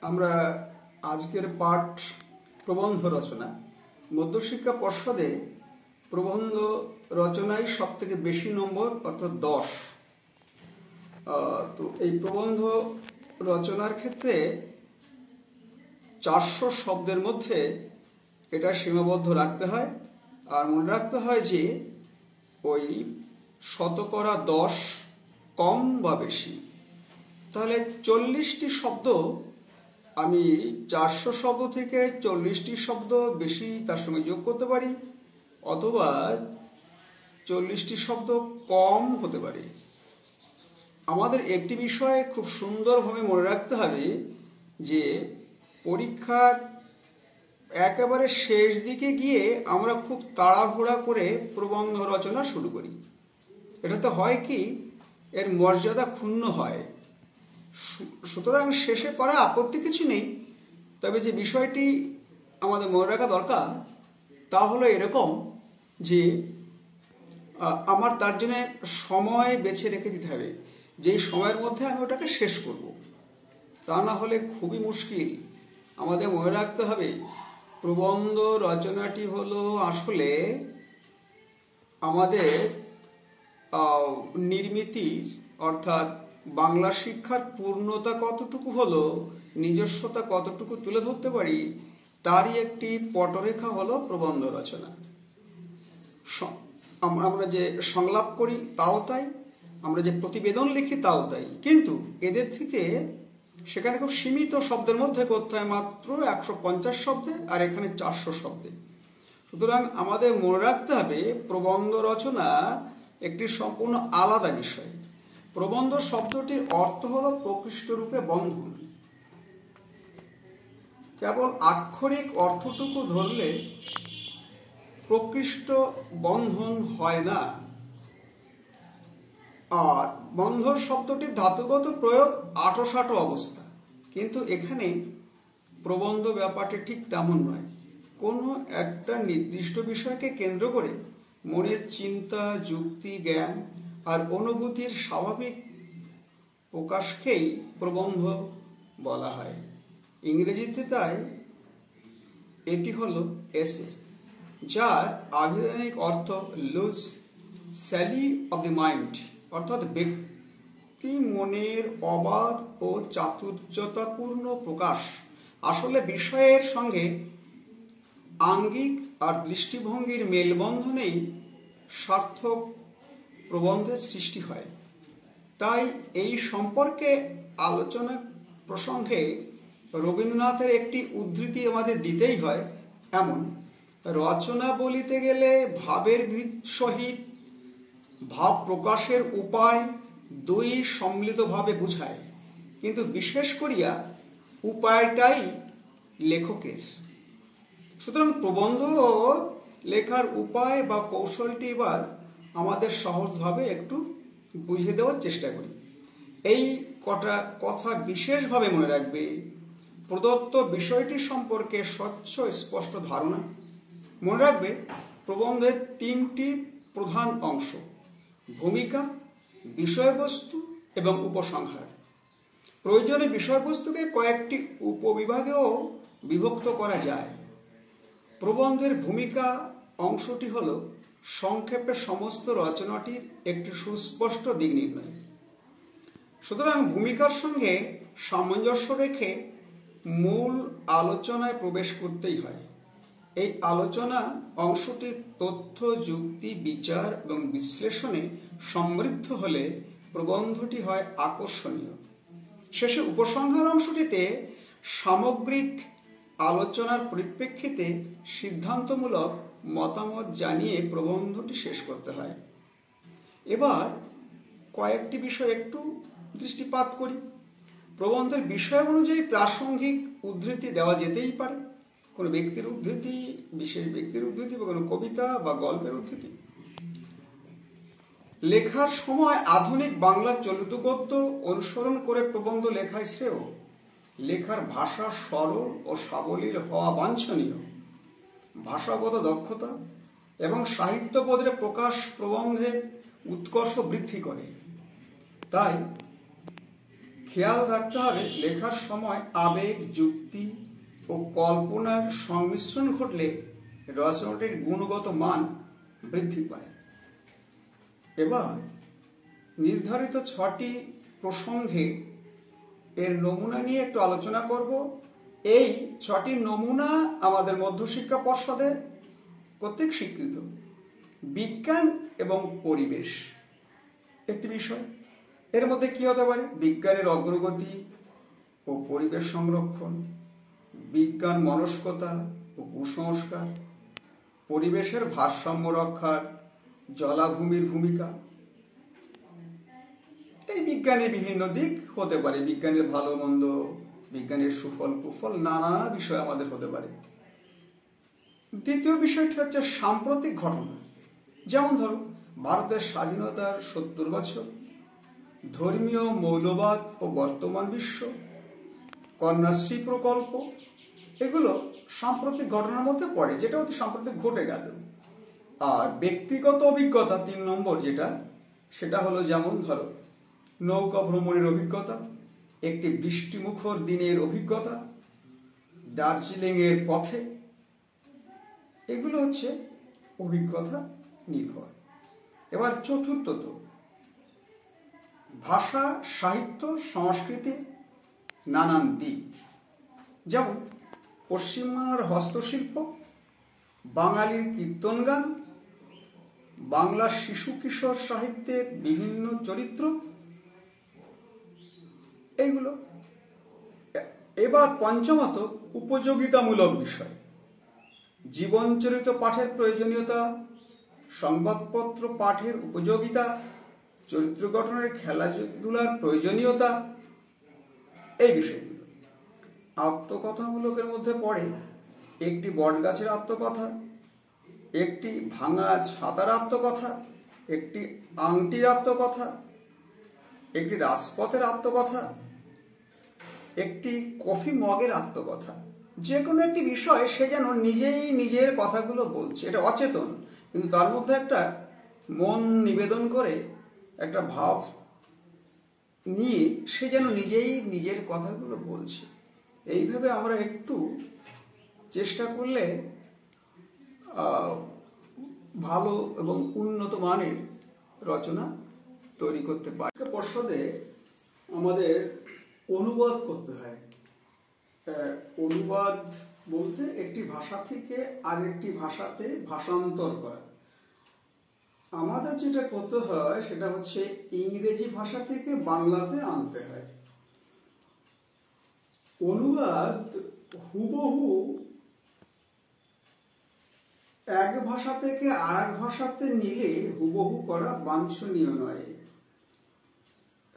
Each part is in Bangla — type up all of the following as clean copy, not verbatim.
আমরা আজকের পাঠ প্রবন্ধ রচনা। মধ্যশিক্ষা পর্ষদে প্রবন্ধ রচনায় সব থেকে বেশি নম্বর, অর্থাৎ 10। তো এই প্রবন্ধ রচনার ক্ষেত্রে 400 শব্দের মধ্যে এটা সীমাবদ্ধ রাখতে হয়। আর মনে রাখতে হয় যে ওই 10% কম বা বেশি। তাহলে 40টি শব্দ, আমি 400 শব্দ থেকে 40টি শব্দ বেশি তার সঙ্গে যোগ করতে পারি, অথবা 40টি শব্দ কম হতে পারে। আমাদের একটি বিষয় খুব সুন্দরভাবে মনে রাখতে হবে যে পরীক্ষার একেবারে শেষ দিকে গিয়ে আমরা খুব তাড়াহুড়া করে প্রবন্ধ রচনা শুরু করি। এটাতে হয় কি, এর মর্যাদা ক্ষুণ্ণ হয়। সুতরাং শেষে করা আপত্তি কিছু নেই, তবে যে বিষয়টি আমাদের মনে রাখা দরকার তা হলো এরকম যে আমার তার জন্য সময় বেছে রেখে দিতে হবে, যেই সময়ের মধ্যে আমি ওটাকে শেষ করব। তা না হলে খুবই মুশকিল। আমাদের মনে রাখতে হবে প্রবন্ধ রচনাটি হলো আসলে আমাদের নির্মিতির, অর্থাৎ বাংলা শিক্ষার পূর্ণতা কতটুকু হলো, নিজস্বতা কতটুকু তুলে ধরতে পারি, তারই একটি পটরেখা হলো প্রবন্ধ রচনা। আমরা যে সংলাপ করি তাও তাই, আমরা যে প্রতিবেদন লিখি তাও তাই, কিন্তু এদের থেকে সেখানে খুব সীমিত শব্দের মধ্যে করতে হয়, মাত্র 150 শব্দে, আর এখানে 400 শব্দে। সুতরাং আমাদের মনে রাখতে হবে প্রবন্ধ রচনা একটি সম্পূর্ণ আলাদা বিষয়। প্রবন্ধ শব্দটির অর্থ হলো প্রকৃষ্ট রূপে বন্ধন। কেবল আক্ষরিক অর্থটুকু ধরলে প্রকৃষ্ট বন্ধন হয় না। আর বন্ধন শব্দটির ধাতুগত প্রয়োগ আঁটোসাঁটো অবস্থা, কিন্তু এখানে প্রবন্ধ ব্যাপারটি ঠিক তেমন নয়। কোনো একটা নির্দিষ্ট বিষয়কে কেন্দ্র করে মনের চিন্তা, যুক্তি, জ্ঞান আর অনুভূতির স্বাভাবিক প্রকাশকেই প্রবন্ধ বলা হয়। ইংরেজিতে তাই এটি হলো এসে, যার আভিধানিক অর্থ loose sally of the mind, অর্থাৎ ব্যক্তি মনের অবাধ ও চাতুর্যতাপূর্ণ প্রকাশ। আসলে বিষয়ের সঙ্গে আঙ্গিক আর দৃষ্টিভঙ্গির মেলবন্ধনেই সার্থক প্রবন্ধের সৃষ্টি হয়। তাই এই সম্পর্কে আলোচনা প্রসঙ্গে রবীন্দ্রনাথের একটি উদ্ধৃতি আমাদের দিতেই হয়। এমন, রচনা বলিতে গেলে ভাবের সহিত ভাব প্রকাশের উপায় দুই সম্মিলিতভাবে বুঝায়, কিন্তু বিশেষ করিয়া উপায়টাই লেখকের। সুতরাং প্রবন্ধ লেখার উপায় বা কৌশলটি এবার আমাদের সহজভাবে একটু বুঝিয়ে দেওয়ার চেষ্টা করি। এই কটা কথা বিশেষভাবে মনে রাখবে। প্রদত্ত বিষয়টি সম্পর্কে স্বচ্ছ স্পষ্ট ধারণা। মনে রাখবে প্রবন্ধের 3টি প্রধান অংশ: ভূমিকা, বিষয়বস্তু এবং উপসংহার। প্রয়োজনে বিষয়বস্তুকে কয়েকটি উপবিভাগেও বিভক্ত করা যায়। প্রবন্ধের ভূমিকা অংশটি হল সংক্ষেপে সমস্ত রচনাটির একটি সুস্পষ্ট দিক নির্ণয়। সুতরাং ভূমিকার সঙ্গে সামঞ্জস্য রেখে মূল আলোচনায় প্রবেশ করতেই হয়। এই আলোচনা অংশটি তথ্য, যুক্তি, বিচার এবং বিশ্লেষণে সমৃদ্ধ হলে প্রবন্ধটি হয় আকর্ষণীয়। শেষে উপসংহার অংশটিতে সামগ্রিক আলোচনার পরিপ্রেক্ষিতে সিদ্ধান্তমূলক মতামত জানিয়ে প্রবন্ধটি শেষ করতে হয়। এবার কয়েকটি বিষয় একটু দৃষ্টিপাত করি। প্রবন্ধের বিষয় অনুযায়ী প্রাসঙ্গিক উদ্ধৃতি দেওয়া যেতেই পারে, কোনো ব্যক্তির উদ্ধৃতি, বিশেষ ব্যক্তির উদ্ধৃতি, বা কোনো কবিতা বা গল্পের উদ্ধৃতি। লেখার সময় আধুনিক বাংলা চলিত গদ্য অনুসরণ করে প্রবন্ধ লেখায় শ্রেয়। লেখার ভাষা সরল ও সাবলীল হওয়া বাঞ্ছনীয়। ভাষাগত দক্ষতা এবং সাহিত্যবোধের প্রকাশ প্রবন্ধের উৎকর্ষ বৃদ্ধি করে। তাই খেয়াল রাখতে হবে লেখার সময় আবেগ, যুক্তি ও কল্পনার সংমিশ্রণ ঘটলে রচনাটির গুণগত মান বৃদ্ধি পায়। এবার নির্ধারিত 6টি প্রসঙ্গে এর নমুনা নিয়ে একটু আলোচনা করব। এই 6টি নমুনা আমাদের মধ্যশিক্ষা পর্ষদের কর্তৃক স্বীকৃত। বিজ্ঞান এবং পরিবেশ একটি বিষয়। এর মধ্যে কি হতে পারে? বিজ্ঞানের অগ্রগতি ও পরিবেশ সংরক্ষণ, বিজ্ঞান মনস্কতা ও কুসংস্কার, পরিবেশের ভারসাম্য রক্ষার জলাভূমির ভূমিকা। এই বিজ্ঞানের বিভিন্ন দিক হতে পারে, বিজ্ঞানের ভালো মন্দ, বিজ্ঞানের সুফল কুফল, নানা বিষয় আমাদের হতে পারে। দ্বিতীয় বিষয়টি হচ্ছে সাম্প্রতিক ঘটনা, যেমন ধরো ভারতের স্বাধীনতার 70 বছর, ধর্মীয় মৌলবাদ ও বর্তমান বিশ্ব, কন্যাশ্রী প্রকল্প, এগুলো সাম্প্রতিক ঘটনার মধ্যে পড়ে, যেটা অতি সাম্প্রতিক ঘটে গেল। আর ব্যক্তিগত অভিজ্ঞতা 3 নম্বর যেটা, সেটা হলো যেমন ধরো নৌকা ভ্রমণের অভিজ্ঞতা, একটি বৃষ্টিমুখর দিনের অভিজ্ঞতা, দার্জিলিং এর পথে, এগুলো হচ্ছে অভিজ্ঞতা নির্ভর। এবার চতুর্থত ভাষা, সাহিত্য, সংস্কৃতি নানান দিক, যেমন পশ্চিমবাংলার হস্তশিল্প, বাঙালির কীর্তন গান, বাংলার শিশু কিশোর সাহিত্যের বিভিন্ন চরিত্র, এইগুলো। এবার পঞ্চমত উপযোগিতামূলক বিষয়, জীবনচরিত পাঠের প্রয়োজনীয়তা, সংবাদপত্র পাঠের উপযোগিতা, চরিত্র গঠনের খেলাধুলার প্রয়োজনীয়তা, এই বিষয়গুলো। আত্মকথামূলকের মধ্যে পড়ে একটি বটগাছের আত্মকথা, একটি ভাঙা ছাতার আত্মকথা, একটি আংটির আত্মকথা, একটি রাজপথের আত্মকথা, একটি কফি মগের আত্মকথা। যে কোনো একটি বিষয় সে যেন নিজেই নিজের কথাগুলো বলছে, এটা অচেতন, কিন্তু তার মধ্যে একটা মন নিবেদন করে একটা ভাব নিয়ে সে যেন নিজেই নিজের কথাগুলো বলছে। এইভাবে আমরা একটু চেষ্টা করলে ভালো এবং উন্নত মানের রচনা তৈরি করতে পারি। পর্ষদে আমাদের অনুবাদ করতে হয়। অনুবাদ বলতে একটি ভাষা থেকে আরেকটি ভাষাতে ভাষান্তর করা। আমাদের যেটা করতে হয় সেটা হচ্ছে ইংরেজি ভাষা থেকে বাংলাতে আনতে হয়। অনুবাদ হুবহু এক ভাষা থেকে আর এক ভাষাতে নিলে হুবহু করা বাঞ্ছনীয় নয়।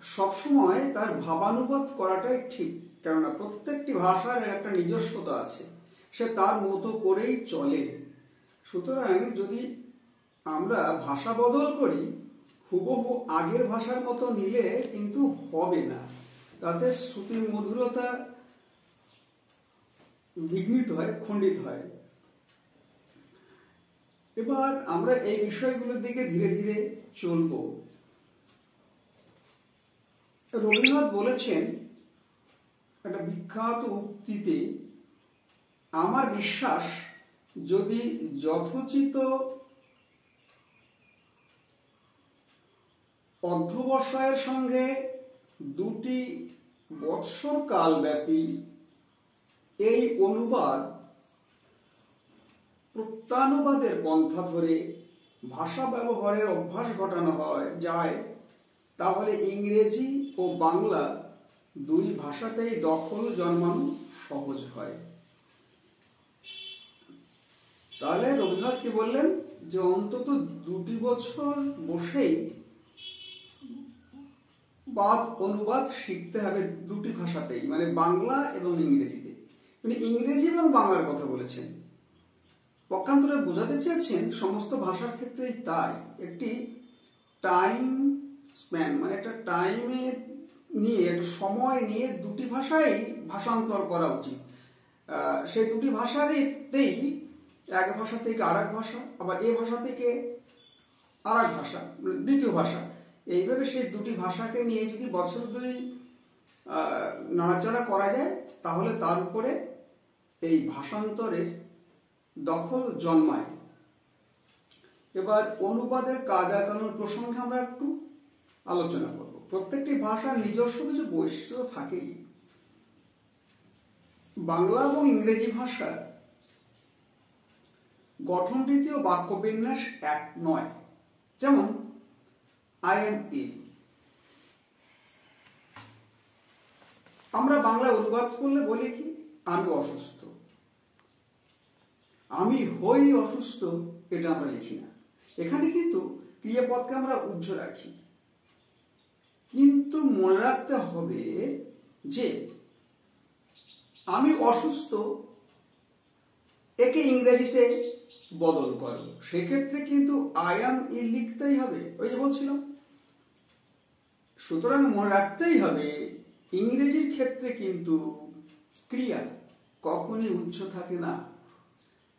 সবসময় তার ভাবানুবাদ করাটাই ঠিক, কেননা প্রত্যেকটি ভাষার একটা নিজস্বতা আছে, সে তার মতো করেই চলে। সুতরাং যদি আমরা ভাষা বদল করি, হুবহু আগের ভাষার মতো নিলে কিন্তু হবে না, তাতে শ্রুতি মধুরতা বিঘ্নিত হয়, খণ্ডিত হয়। এবার আমরা এই বিষয়গুলোর দিকে ধীরে ধীরে চলব। রবীন্দ্রনাথ বলেছেন একটা বিখ্যাত উক্তিতে, আমার বিশ্বাস যদি যথোচিত অধ্যবসায়ের সঙ্গে 2টি বৎসর কাল ব্যাপী এই অনুবাদ প্রত্যানুবাদের পন্থা ধরে ভাষা ব্যবহারের অভ্যাস ঘটানো যায়, তাহলে ইংরেজি ও বাংলা 2 ভাষাতেই দখল জন্মানো সহজ হয়। তাহলে রবীন্দ্রনাথ কি বললেন, যে অন্তত 2টি বছর বসেই অনুবাদ শিখতে হবে 2টি ভাষাতেই, মানে বাংলা এবং ইংরেজিতে। মানে ইংরেজি এবং বাংলার কথা বলেছেন, পক্ষান্তরে বোঝাতে চেয়েছেন সমস্ত ভাষার ক্ষেত্রেই তাই। একটি টাইম স্প্যান, মানে একটা টাইমে নিয়ে, একটা সময় নিয়ে 2টি ভাষাই ভাষান্তর করা উচিত। সেই 2টি ভাষাতেই, এক ভাষা থেকে আর এক ভাষা, আবার এ ভাষা থেকে আর এক ভাষা, দ্বিতীয় ভাষা, এইভাবে সেই 2টি ভাষাকে নিয়ে যদি বছর 2 নাড়াচাড়া করা যায়, তাহলে তার উপরে এই ভাষান্তরের দখল জন্মায়। এবার অনুবাদের কায়দা কানুন প্রসঙ্গে আমরা একটু আলোচনা করব। প্রত্যেকটি ভাষার নিজস্ব কিছু বৈশিষ্ট্য থাকেই। বাংলা এবং ইংরেজি ভাষার গঠন রীতি ও বাক্যবিন্যাস এক নয়। যেমন আই এম ইল, আমরা বাংলায় অনুবাদ করলে বলি কি আমি অসুস্থ, আমি হই অসুস্থ, এটা আমরা লিখি না। এখানে কিন্তু ক্রিয়াপদকে আমরা উজ্জ্ব রাখি। কিন্তু মনে রাখতে হবে যে আমি অসুস্থ একে ইংরেজিতে বদল করো, সেক্ষেত্রে কিন্তু আই অ্যাম ইল লিখতেই হবে, ওই যে বলছিলাম। সুতরাং মনে রাখতেই হবে ইংরেজির ক্ষেত্রে কিন্তু ক্রিয়া কখনই উচ্চ থাকে না,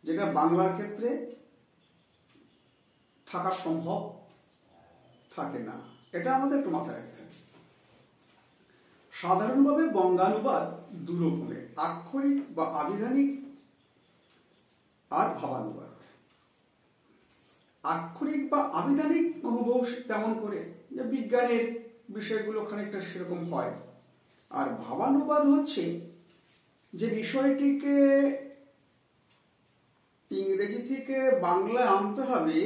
যেটা বাংলার ক্ষেত্রে থাকা সম্ভব থাকে না। এটা আমাদের একটু মাথায় রাখতে হবে। সাধারণভাবে বঙ্গানুবাদ দুরকমের, আক্ষরিক বা আবিধানিক আর ভাবানুবাদ। আক্ষরিক বা আবিধানিক হুবহু তেমন করে, যে বিজ্ঞানের বিষয়গুলো খানিকটা সেরকম হয়। আর ভাবানুবাদ হচ্ছে যে বিষয়টিকে ইংরেজি থেকে বাংলায় আনতে হবে,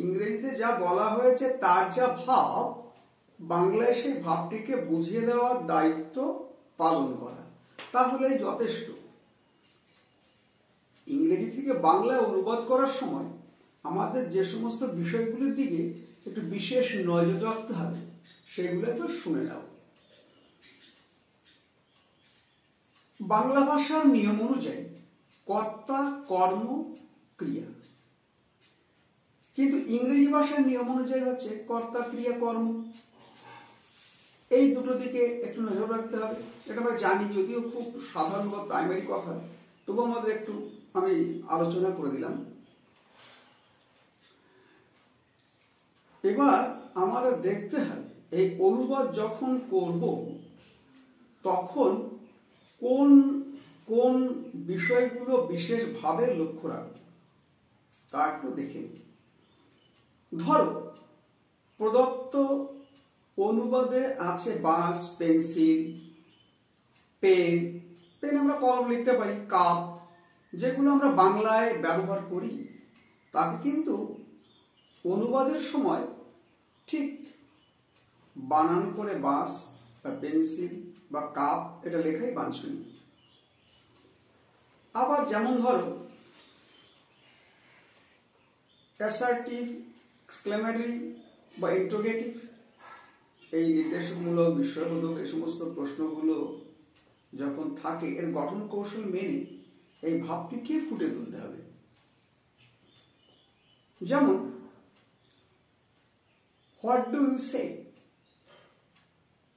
ইংরেজিতে যা বলা হয়েছে তার যা ভাব, বাংলায় সেই ভাবটিকে বুঝিয়ে দেওয়ার দায়িত্ব পালন করা, তাহলেই যথেষ্ট। ইংরেজি থেকে বাংলায় অনুবাদ করার সময় আমাদের যে সমস্ত বিষয়গুলির দিকে একটু বিশেষ নজর রাখতে হবে, সেগুলো একটু শুনে নাও। বাংলা ভাষার নিয়ম অনুযায়ী কর্তা, কর্ম, ক্রিয়া, কিন্তু ইংরেজি ভাষার নিয়ম অনুযায়ী হচ্ছে কর্তা, ক্রিয়া, কর্ম। এই দুটো দিকে একটু নজর রাখতে হবে। এটা আমরা জানি, যদিও খুব সাধারণ বা প্রাইমারি কথা, তবু আমাদের একটু আমি আলোচনা করে দিলাম। এবার আমাদের দেখতে হবে এই অনুবাদ যখন করব তখন কোন কোন বিষয়গুলো বিশেষভাবে লক্ষ্য রাখব তা একটু দেখে নিই। ধরো প্রদত্ত অনুবাদে আছে বাঁশ, পেন্সিল, পেন, পেন আমরা কলম লিখতে পারি, কাপ, যেগুলো আমরা বাংলায় ব্যবহার করি, তাকে কিন্তু অনুবাদের সময় ঠিক বানান করে বাঁশ বা পেন্সিল বা কাপ এটা লেখাই বাঞ্ছনীয়। আবার যেমন ধরো অ্যাসার্টিভ, এক্সক্লেমেটরি বা ইন্টারোগেটিভ, এই নির্দেশমূলক, বিস্ময়বোধক এই সমস্ত প্রশ্নগুলো যখন থাকে, এর গঠন কৌশল মেনে এই ভাবটিকে ফুটে তুলতে হবে। যেমন হোয়াট ডু ইউ সে,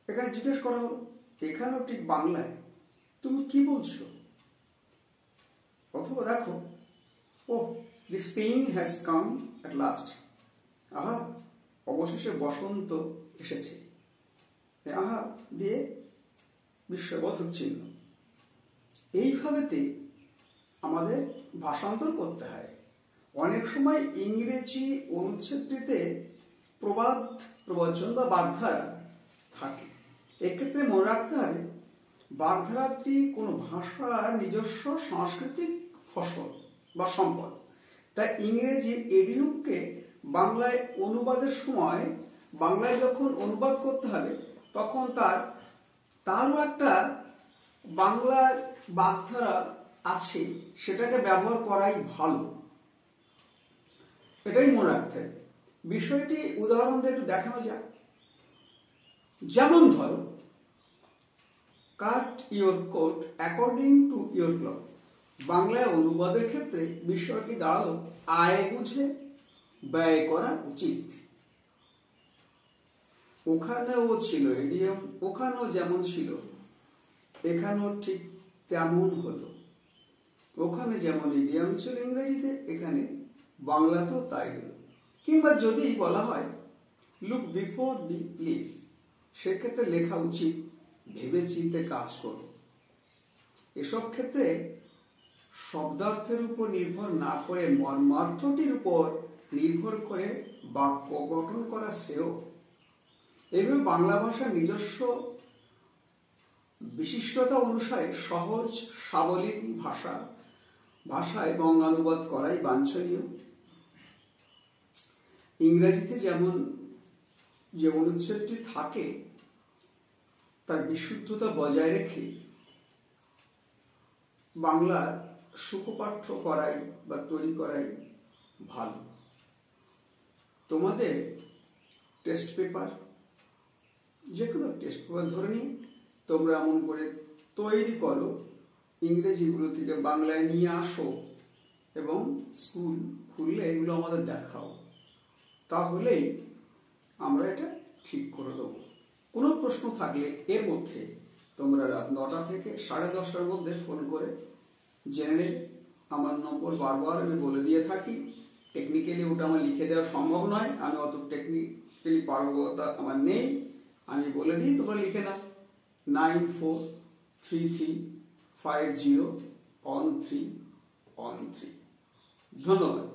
এখানে জিজ্ঞেস করা হলো, এখানেও ঠিক বাংলায় তুমি কি বলছো। অথবা দেখো, oh the spring has come at last, আহা অবশেষে বসন্ত এসেছে, আহা দিয়ে বিস্ময়বোধক চিহ্ন। এইভাবেতে আমাদের ভাষান্তর করতে হয়। অনেক সময় ইংরেজি অনুচ্ছেদটিতে প্রবাদ, প্রবচন বা বাগধারা থাকে। এক্ষেত্রে মনে রাখতে হবে বাগধারাটি কোনো ভাষার নিজস্ব সাংস্কৃতিক ফসল বা সম্পদ। তাই ইংরেজি এডিয়মকে বাংলায় অনুবাদের সময়, বাংলায় যখন অনুবাদ করতে হবে তখন তারও একটা বাংলার বাগধারা আছে, সেটাকে ব্যবহার করাই ভালো। এটাই মনে রাখতে হবে। বিষয়টি উদাহরণ দিয়ে একটু দেখানো যাক। যেমন ধরো, cut your coat according to your cloth, বাংলায় অনুবাদের ক্ষেত্রে বিষয়টি দাঁড়ালো আয় বুঝে ব্যয় করা উচিত। ওখানেও ছিল ইডিয়ম, ওখানেও যেমন ছিল এখানেও ঠিক তেমন হলো। ওখানে যেমন ইডিয়ম ছিল ইংরেজিতে, এখানে বাংলাতেও তাই হলো। কিংবা যদি বলা হয় লুক বিফোর দি লিভ, সেক্ষেত্রে লেখা উচিত ভেবে চিন্তে কাজ করো। এসব ক্ষেত্রে শব্দার্থের উপর নির্ভর না করে মর্মার্থটির উপর নির্ভর করে বাক্য গঠন করা শ্রেয়। এইভাবে বাংলা ভাষার নিজস্ব বিশিষ্টতা অনুসারে সহজ সাবলীল ভাষায় বঙ্গানুবাদ করাই বাঞ্ছনীয়। ইংরেজিতে যেমন যে অনুচ্ছেদটি থাকে তার বিশুদ্ধতা বজায় রেখে বাংলার সুখপাঠ্য করাই বা তৈরি করাই ভালো। তোমাদের টেস্ট পেপার, যে কোনো টেস্ট পেপার ধরে নিয়ে তোমরা এমন করে তৈরি করো, ইংরেজিগুলো থেকে বাংলায় নিয়ে আসো এবং স্কুল খুললে এগুলো আমাদের দেখাও, তাহলেই আমরা এটা ঠিক করে দেবো। কোনো প্রশ্ন থাকলে এর মধ্যে তোমরা রাত 9টা থেকে 10:30টার মধ্যে ফোন করে জেনে নেবে। আমার নম্বর বারবার আমি বলে দিয়ে থাকি। টেকনিক্যালি ওটা আমার লিখে দেওয়া সম্ভব নয়, আমি অত টেকনিক্যালি পারদর্শিতা আমার নেই। আমি বলে দিই, তোমরা লিখে নাও 9433501313। ধন্যবাদ।